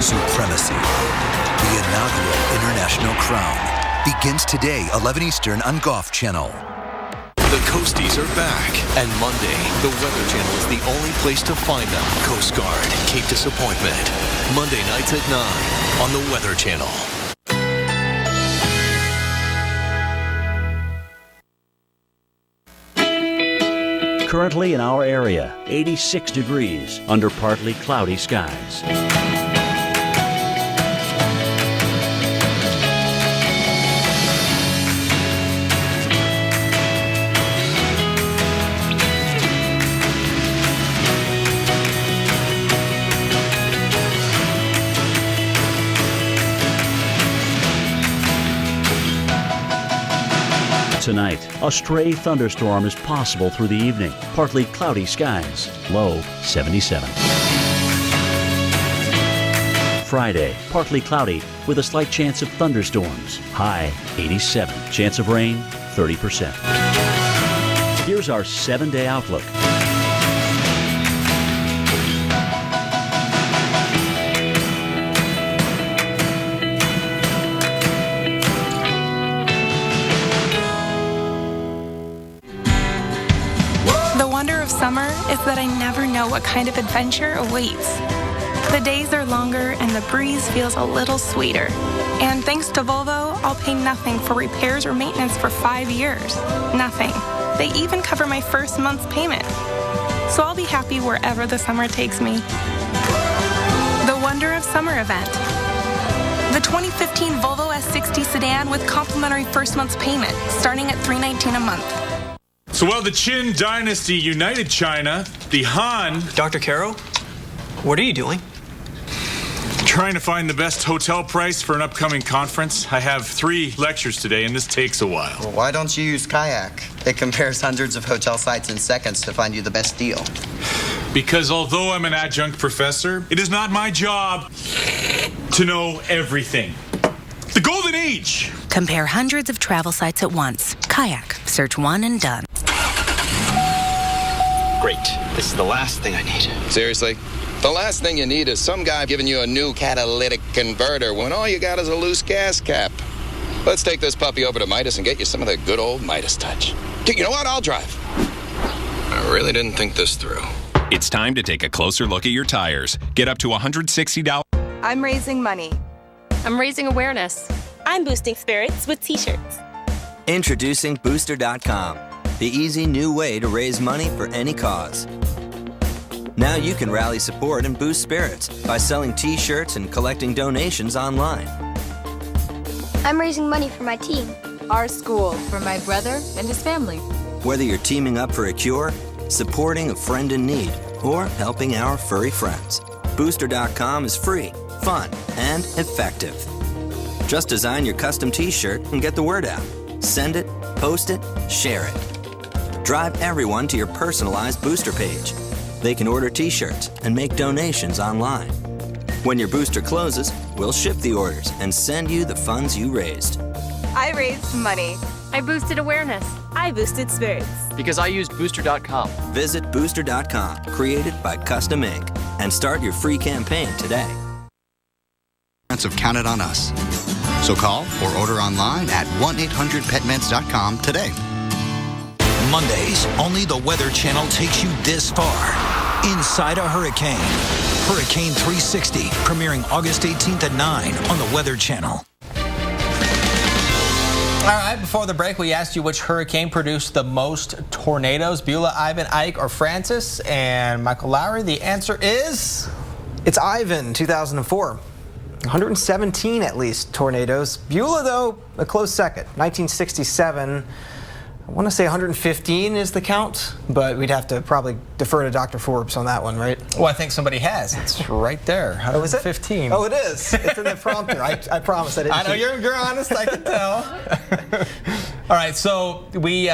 supremacy. The inaugural International Crown begins today, 11 Eastern on Golf Channel. The Coasties are back. And Monday, the Weather Channel is the only place to find them. Coast Guard, Cape Disappointment. Monday nights at 9 on the Weather Channel. Currently in our area, 86 degrees under partly cloudy skies. Tonight, a stray thunderstorm is possible through the evening. Partly cloudy skies, low 77. Friday, partly cloudy with a slight chance of thunderstorms, high 87. Chance of rain, 30%. Here's our 7-day outlook. Summer is that I never know what kind of adventure awaits. The days are longer and the breeze feels a little sweeter. And thanks to Volvo, I'll pay nothing for repairs or maintenance for 5 years. Nothing. They even cover my first month's payment. So I'll be happy wherever the summer takes me. The Wonder of Summer event. The 2015 Volvo S60 sedan with complimentary first month's payment, starting at $319 a month. So while the Qin dynasty united China, the Han... Dr. Caro, what are you doing? Trying to find the best hotel price for an upcoming conference. I have 3 lectures today, and this takes a while. Well, why don't you use Kayak? It compares hundreds of hotel sites in seconds to find you the best deal. Because although I'm an adjunct professor, it is not my job to know everything. The Golden Age! Compare hundreds of travel sites at once. Kayak. Search one and done. Great. This is the last thing I need. Seriously? The last thing you need is some guy giving you a new catalytic converter when all you got is a loose gas cap. Let's take this puppy over to Midas and get you some of the good old Midas touch. You know what? I'll drive. I really didn't think this through. It's time to take a closer look at your tires. Get up to $160. I'm raising money. I'm raising awareness. I'm boosting spirits with t-shirts. Introducing Booster.com, the easy new way to raise money for any cause. Now you can rally support and boost spirits by selling t-shirts and collecting donations online. I'm raising money for my team. Our school, for my brother and his family. Whether you're teaming up for a cure, supporting a friend in need, or helping our furry friends, Booster.com is free, fun, and effective. Just design your custom t-shirt and get the word out. Send it, post it, share it. Drive everyone to your personalized Booster page. They can order t-shirts and make donations online. When your Booster closes, we'll ship the orders and send you the funds you raised. I raised money. I boosted awareness. I boosted spirits. Because I used Booster.com. Visit Booster.com, created by Custom Ink, and start your free campaign today. Have counted on us. So call or order online at 1-800-PetMeds.com today. Mondays, only the Weather Channel takes you this far. Inside a hurricane. Hurricane 360, premiering August 18th at 9 on the Weather Channel. All right, before the break, we asked you which hurricane produced the most tornadoes, Beulah, Ivan, Ike, or Francis, and Michael Lowry. The answer is... It's Ivan, 2004. 117 at least tornadoes. Beulah, though, a close second. 1967. I want to say 115 is the count, but we'd have to probably defer to Dr. Forbes on that one, right? Well, I think somebody has. It's right there. 115. Oh, it is. It's in the prompter. I promise I didn't. I know you're honest. I can tell. All right, so we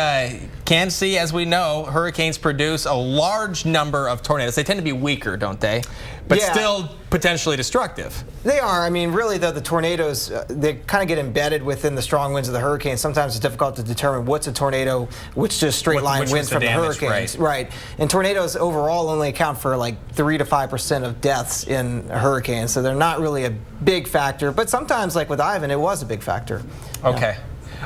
can see, as we know, hurricanes produce a large number of tornadoes. They tend to be weaker, don't they? But still potentially destructive. They are. I mean, really, though, the tornadoes, they kind of get embedded within the strong winds of the hurricane. Sometimes it's difficult to determine what's a tornado, which just straight line winds from the hurricanes. Right. And tornadoes overall only account for like 3 to 5% of deaths in a hurricane. So they're not really a big factor. But sometimes, like with Ivan, it was a big factor. Okay.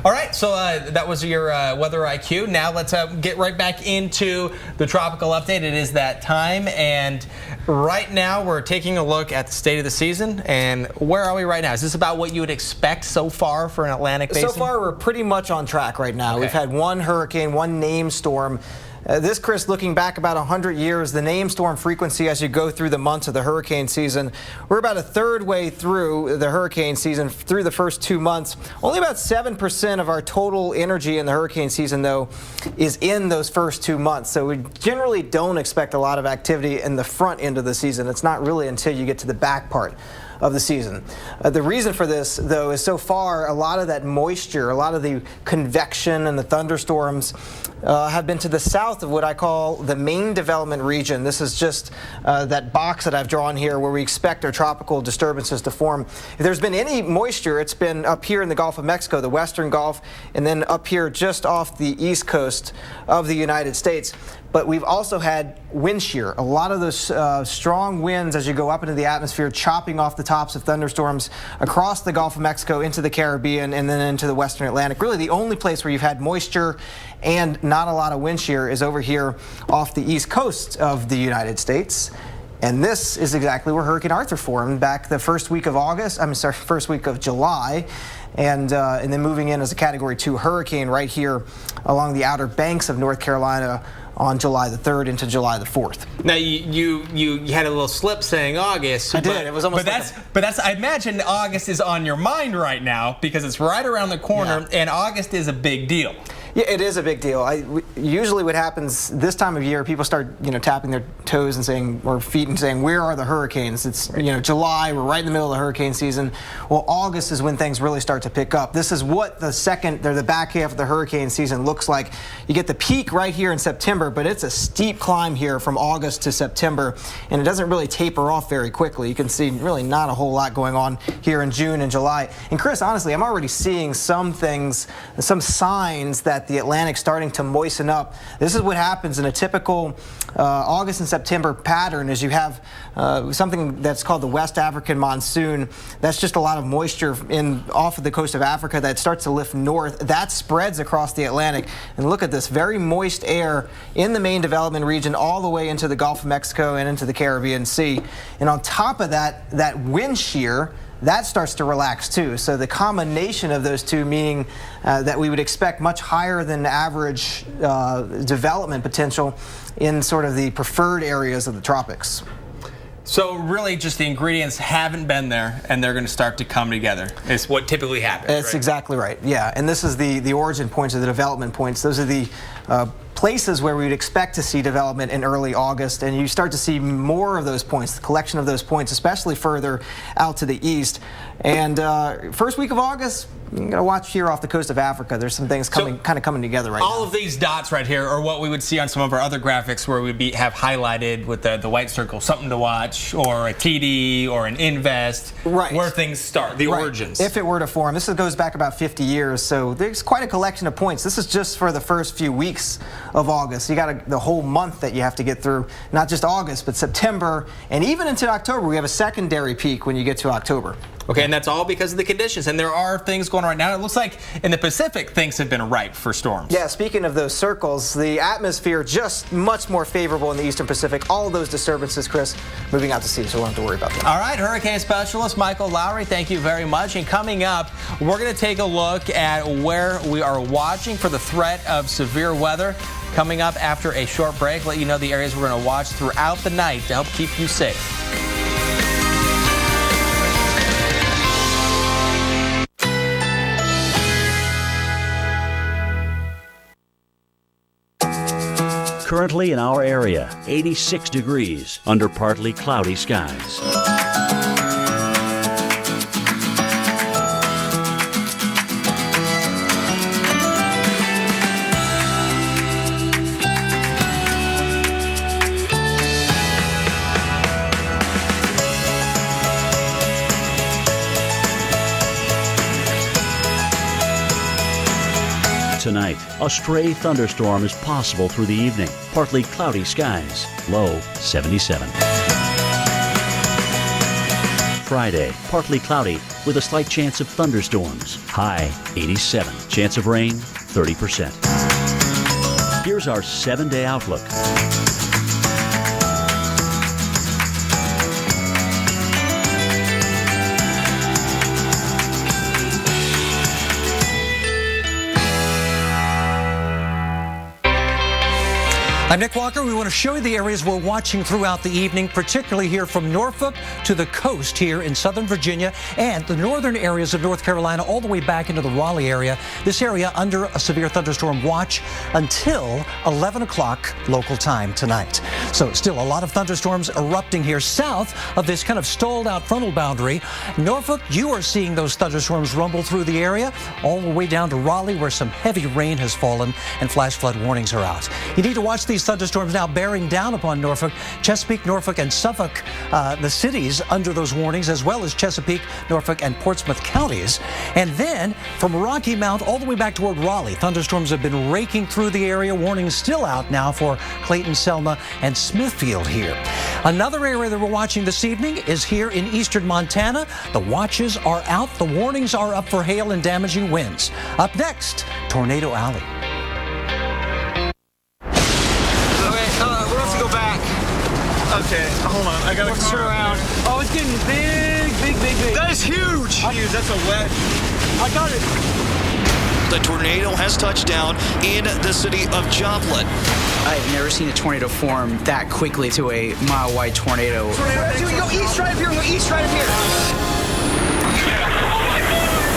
All right, so that was your weather IQ. Now let's get right back into the tropical update. It is that time, and right now we're taking a look at the state of the season. And where are we right now? Is this about what you would expect so far for an Atlantic basin? So far, we're pretty much on track right now. Okay. We've had one hurricane, one named storm. This, Chris, looking back about 100 years, the named storm frequency as you go through the months of the hurricane season, we're about a third way through the hurricane season, through the first 2 months. Only about 7% of our total energy in the hurricane season, though, is in those first 2 months. So we generally don't expect a lot of activity in the front end of the season. It's not really until you get to the back part of the season. The reason for this, though, is so far a lot of that moisture, a lot of the convection and the thunderstorms have been to the south of what I call the main development region. This is just that box that I've drawn here where we expect our tropical disturbances to form. If there's been any moisture, it's been up here in the Gulf of Mexico, the Western Gulf, and then up here just off the east coast of the United States. But we've also had wind shear. A lot of those strong winds as you go up into the atmosphere, chopping off the tops of thunderstorms across the Gulf of Mexico into the Caribbean and then into the Western Atlantic. Really the only place where you've had moisture and not a lot of wind shear is over here off the east coast of the United States. And this is exactly where Hurricane Arthur formed back the first week of July. And then moving in as a Category 2 hurricane right here along the outer banks of North Carolina on July the 3rd into July the 4th. Now you had a little slip saying August. I did. It was almost. But that's. I imagine August is on your mind right now because it's right around the corner, and August is a big deal. Yeah, it is a big deal. Usually what happens this time of year, people start, tapping their toes and saying, or feet and saying, where are the hurricanes? It's, July, we're right in the middle of the hurricane season. Well, August is when things really start to pick up. This is what the back half of the hurricane season looks like. You get the peak right here in September, but it's a steep climb here from August to September, and it doesn't really taper off very quickly. You can see really not a whole lot going on here in June and July. And Chris, honestly, I'm already seeing some signs that the Atlantic starting to moisten up. This is what happens in a typical August and September pattern is you have something that's called the West African monsoon. That's just a lot of moisture off of the coast of Africa that starts to lift north. That spreads across the Atlantic. And look at this very moist air in the main development region all the way into the Gulf of Mexico and into the Caribbean Sea. And on top of that, that wind shear, that starts to relax too. So the combination of those two, meaning that we would expect much higher than average development potential in sort of the preferred areas of the tropics. So really just the ingredients haven't been there and they're going to start to come together. It's what typically happens. That's exactly right. Yeah, and this is the origin points or the development points. Those are the places where we would expect to see development in early August, and you start to see more of those points, the collection of those points, especially further out to the east. And first week of August, you got to watch here off the coast of Africa. There's some things kind of coming together right now. All of these dots right here are what we would see on some of our other graphics where we'd have highlighted with the white circle, something to watch, or a TD, or an invest, right, where things start, the origins. If it were to form. This goes back about 50 years, so there's quite a collection of points. This is just for the first few weeks of August. You got the whole month that you have to get through, not just August, but September, and even into October. We have a secondary peak when you get to October. Okay, and that's all because of the conditions. And there are things going on right now. It looks like in the Pacific, things have been ripe for storms. Yeah, speaking of those circles, the atmosphere just much more favorable in the Eastern Pacific. All of those disturbances, Chris, moving out to sea, so we don't have to worry about that. All right, hurricane specialist Michael Lowry, thank you very much. And coming up, we're going to take a look at where we are watching for the threat of severe weather. Coming up after a short break, let you know the areas we're going to watch throughout the night to help keep you safe. Currently in our area, 86 degrees under partly cloudy skies. Tonight, a stray thunderstorm is possible through the evening. Partly cloudy skies, low 77. Friday, partly cloudy with a slight chance of thunderstorms. High 87. Chance of rain 30%. Here's our 7-day outlook. I'm Nick Walker. We want to show you the areas we're watching throughout the evening, particularly here from Norfolk to the coast here in southern Virginia and the northern areas of North Carolina all the way back into the Raleigh area. This area under a severe thunderstorm watch until 11 o'clock local time tonight. So still a lot of thunderstorms erupting here south of this kind of stalled out frontal boundary. Norfolk, you are seeing those thunderstorms rumble through the area all the way down to Raleigh where some heavy rain has fallen and flash flood warnings are out. You need to watch these thunderstorms now bearing down upon Norfolk, Chesapeake, Norfolk, and Suffolk, the cities under those warnings, as well as Chesapeake, Norfolk, and Portsmouth counties. And then from Rocky Mount all the way back toward Raleigh, thunderstorms have been raking through the area. Warnings still out now for Clayton, Selma, and Smithfield here. Another area that we're watching this evening is here in eastern Montana. The watches are out. The warnings are up for hail and damaging winds. Up next, Tornado Alley. Okay, hold on. I gotta turn around. Oh, it's getting big. That is huge. That's a wedge. I got it. The tornado has touched down in the city of Joplin. I've never seen a tornado form that quickly to a mile-wide tornado. Go east right up here. Go east right up here.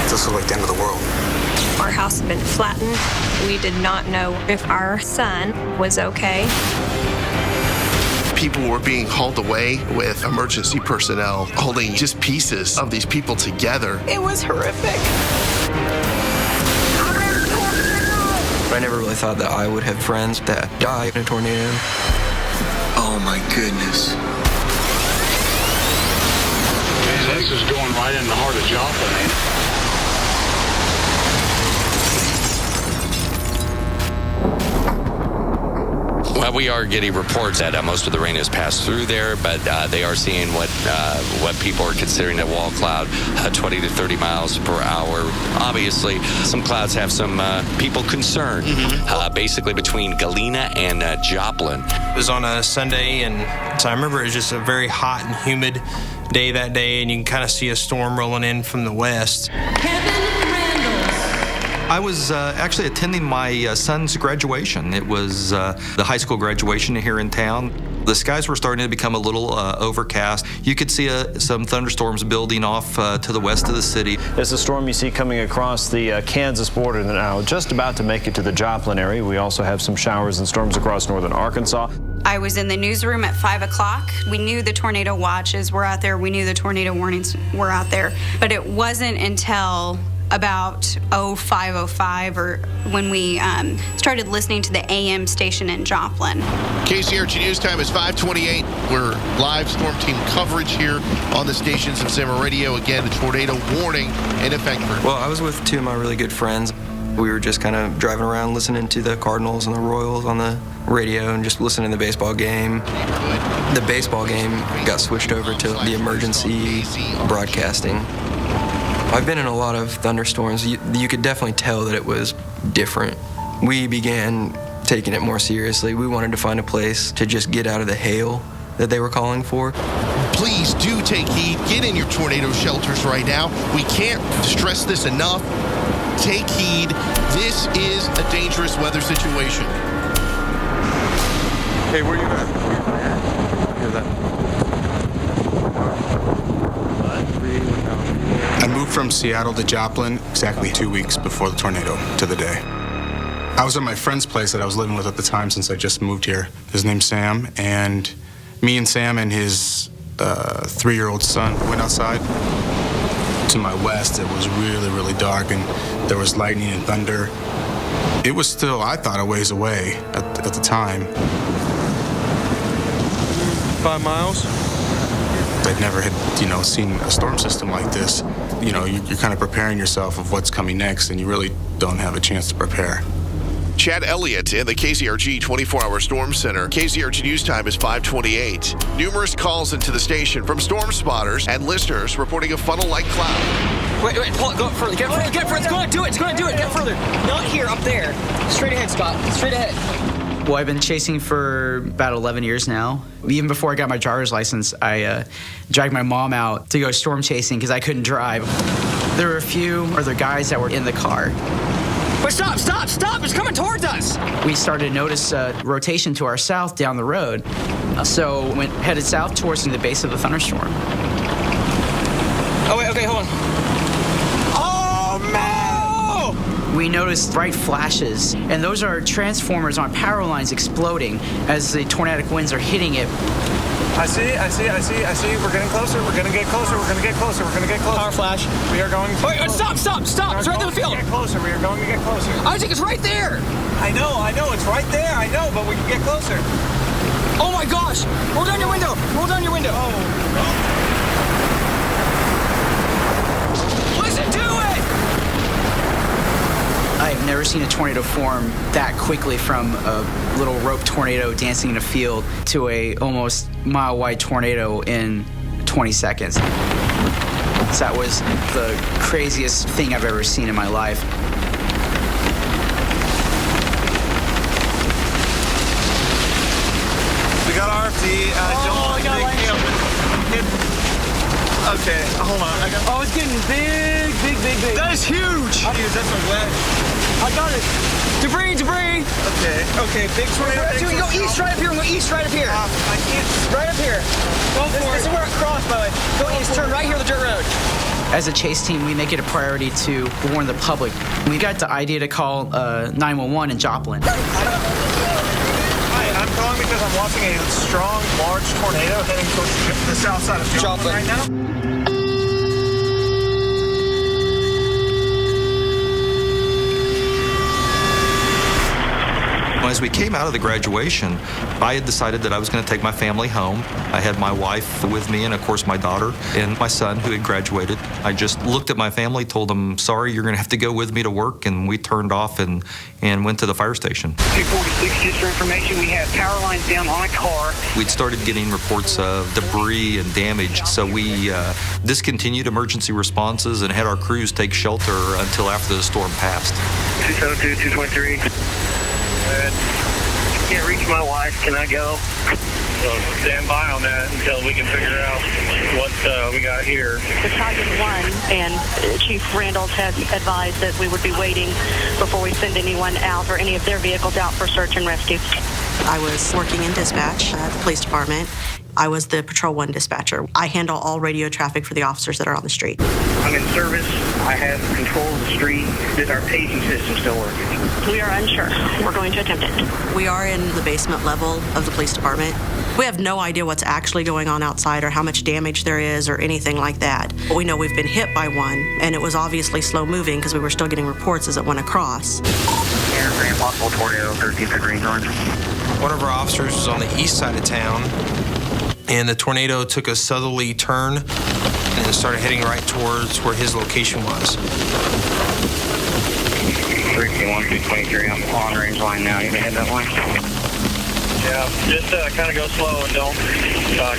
This is like the end of the world. Our house had been flattened. We did not know if our son was okay. People were being hauled away with emergency personnel holding just pieces of these people together. It was horrific. I never really thought that I would have friends that die in a tornado. Oh my goodness. Man, this is going right in the heart of Joplin, ain't it? Well, we are getting reports that most of the rain has passed through there, but they are seeing what people are considering a wall cloud, 20 to 30 miles per hour. Obviously, some clouds have some people concerned, basically between Galena and Joplin. It was on a Sunday, and so I remember it was just a very hot and humid day that day, and you can kind of see a storm rolling in from the west. I was actually attending my son's graduation. It was the high school graduation here in town. The skies were starting to become a little overcast. You could see some thunderstorms building off to the west of the city. It's a storm you see coming across the Kansas border now, just about to make it to the Joplin area. We also have some showers and storms across northern Arkansas. I was in the newsroom at 5 o'clock. We knew the tornado watches were out there. We knew the tornado warnings were out there. But it wasn't until about 05:05 or when we started listening to the AM station in Joplin. KCRG News Time is 5:28. We're live storm team coverage here on the stations of Zimmer Radio. Again, the tornado warning in effect. Well, I was with two of my really good friends. We were just kind of driving around listening to the Cardinals and the Royals on the radio and just listening to the baseball game. The baseball game got switched over to the emergency broadcasting. I've been in a lot of thunderstorms. You could definitely tell that it was different. We began taking it more seriously. We wanted to find a place to just get out of the hail that they were calling for. Please do take heed. Get in your tornado shelters right now. We can't stress this enough. Take heed. This is a dangerous weather situation. Hey, where you at? Hear that? I moved from Seattle to Joplin exactly 2 weeks before the tornado to the day. I was at my friend's place that I was living with at the time since I just moved here. His name's Sam, and me and Sam and his 3-year-old son went outside. To my west, it was really, really dark, and there was lightning and thunder. It was still, I thought, a ways away at the time. 5 miles? I'd never had, seen a storm system like this. You're kind of preparing yourself of what's coming next, and you really don't have a chance to prepare. Chad Elliott in the KZRG 24-hour Storm Center. KZRG News Time is 5:28. Numerous calls into the station from storm spotters and listeners reporting a funnel-like cloud. Wait, pull it, go further, get further, it's gonna do it, get further. Not here, up there. Straight ahead, Scott, straight ahead. Well, I've been chasing for about 11 years now. Even before I got my driver's license, I dragged my mom out to go storm chasing because I couldn't drive. There were a few other guys that were in the car. But stop, it's coming towards us. We started to notice rotation to our south down the road. So went headed south towards the base of the thunderstorm. Oh, wait, okay, hold on. Oh, no! We noticed bright flashes, and those are transformers on power lines exploding as the tornadic winds are hitting it. I see. We're getting closer. We're gonna get closer. Power flash. We are going to... Wait, stop. It's right in the field. We are going to get closer. Isaac, it's right there. I know. It's right there. I know, but we can get closer. Oh my gosh. Roll down your window. Oh. Listen to it. I've never seen a tornado form that quickly from a little rope tornado dancing in a field to a almost mile-wide tornado in 20 seconds. So that was the craziest thing I've ever seen in my life. We got RFD. I got Okay, hold on. Oh, it's getting big. That is huge. Jeez, that's a wet. I got it. Debris. Okay, big tornado. We go east right up here. I can't. Right up here. Go for it. This is where it crossed, by the way. Go east, turn right here on the dirt road. As a chase team, we make it a priority to warn the public. We got the idea to call 911 in Joplin. Hi, I'm calling because I'm watching a strong, large tornado heading towards the south side of Joplin right now. As we came out of the graduation, I had decided that I was going to take my family home. I had my wife with me and, of course, my daughter and my son who had graduated. I just looked at my family, told them, sorry, you're going to have to go with me to work, and we turned off and went to the fire station. 246, just for information, we have power lines down on a car. We'd started getting reports of debris and damage, so we discontinued emergency responses and had our crews take shelter until after the storm passed. 202, 223. Can't reach my wife. Can I go? So stand by on that until we can figure out what we got here. Battalion 1 and Chief Randolph has advised that we would be waiting before we send anyone out or any of their vehicles out for search and rescue. I was working in dispatch at the police department. I was the Patrol 1 dispatcher. I handle all radio traffic for the officers that are on the street. I'm in service. I have control of the street. Is our paging system still working? We are unsure. We're going to attempt it. We are in the basement level of the police department. We have no idea what's actually going on outside or how much damage there is or anything like that. But we know we've been hit by one, and it was obviously slow moving because we were still getting reports as it went across. Possible tornado, 13th degree north. One of our officers was on the east side of town, and the tornado took a southerly turn and started heading right towards where his location was. 321-223, I'm on range line now. You can head that way. Yeah, just kind of go slow and don't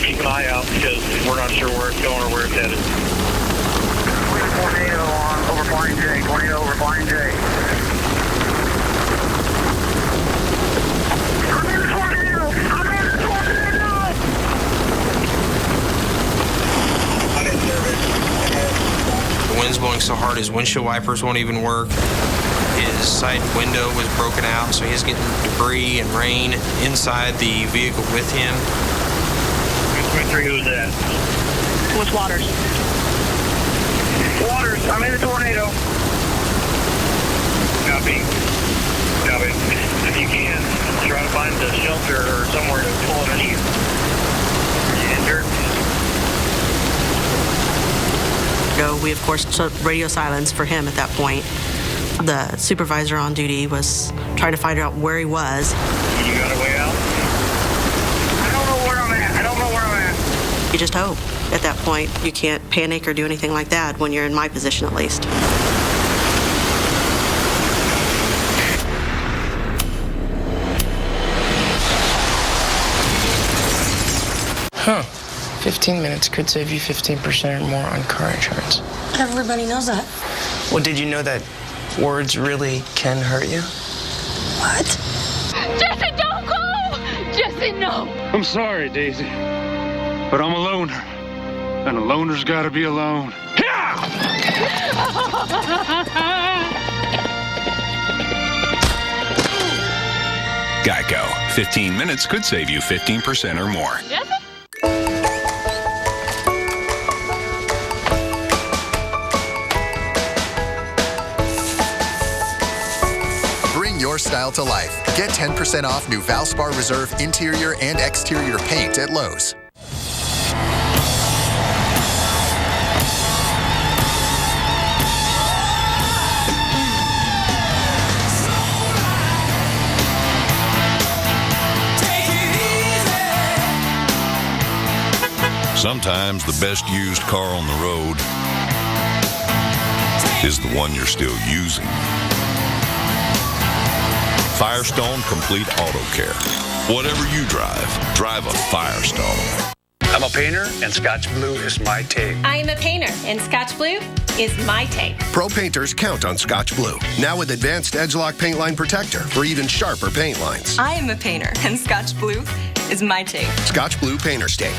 keep an eye out because we're not sure where it's going or where it's headed. Tornado on overflying J. Tornado overflying J. The wind's blowing so hard his windshield wipers won't even work. His side window was broken out, so he's getting debris and rain inside the vehicle with him. 223, who's that? What's Waters? Waters, I'm in a tornado. Copy. If you can, try to find a shelter or somewhere to pull underneath. Are you injured? We, of course, took radio silence for him at that point. The supervisor on duty was trying to find out where he was. You got a way out? I don't know where I'm at. You just hope. At that point, you can't panic or do anything like that when you're in my position, at least. Huh. 15 minutes could save you 15% or more on car insurance. Everybody knows that. Well, did you know that words really can hurt you? What? Jesse, don't go! Jesse, no! I'm sorry, Daisy, but I'm a loner, and a loner's gotta be alone. Geico. 15 minutes could save you 15% or more. Bring your style to life. Get 10% off new Valspar Reserve interior and exterior paint at Lowe's. Sometimes the best used car on the road is the one you're still using. Firestone Complete Auto Care. Whatever you drive, drive a Firestone. I'm a painter, and Scotch Blue is my tape. I am a painter, and Scotch Blue is my tape. Pro painters count on Scotch Blue. Now with advanced Edge-Lock paint line protector for even sharper paint lines. I am a painter, and Scotch Blue is my tape. Scotch Blue Painter's Tape.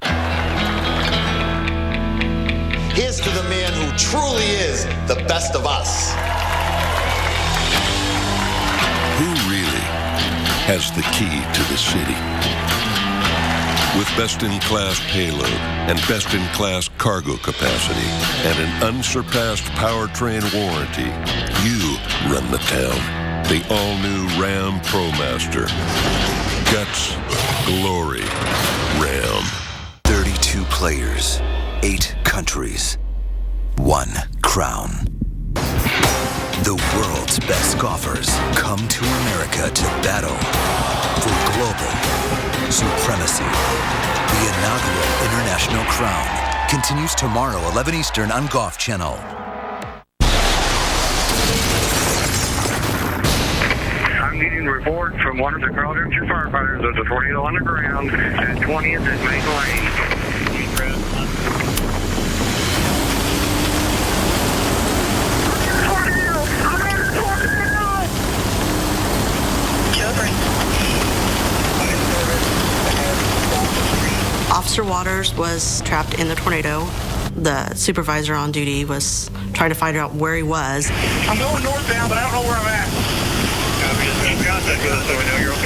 Here's to the man who truly is the best of us. Who really has the key to the city? With best-in-class payload and best-in-class cargo capacity and an unsurpassed powertrain warranty, you run the town. The all-new Ram ProMaster. Guts, glory, Ram. 32 players. 8 countries, 1 crown. The world's best golfers come to America to battle for global supremacy. The inaugural International Crown continues tomorrow, 11 Eastern on Golf Channel. I'm needing a report from one of the Carl Hampshire firefighters. There's a tornado on the ground at 20th and Main Lane. Officer Waters was trapped in the tornado. The supervisor on duty was trying to find out where he was. I'm going northbound, but I don't know where I'm at. Just keep contact with us so we know you're okay.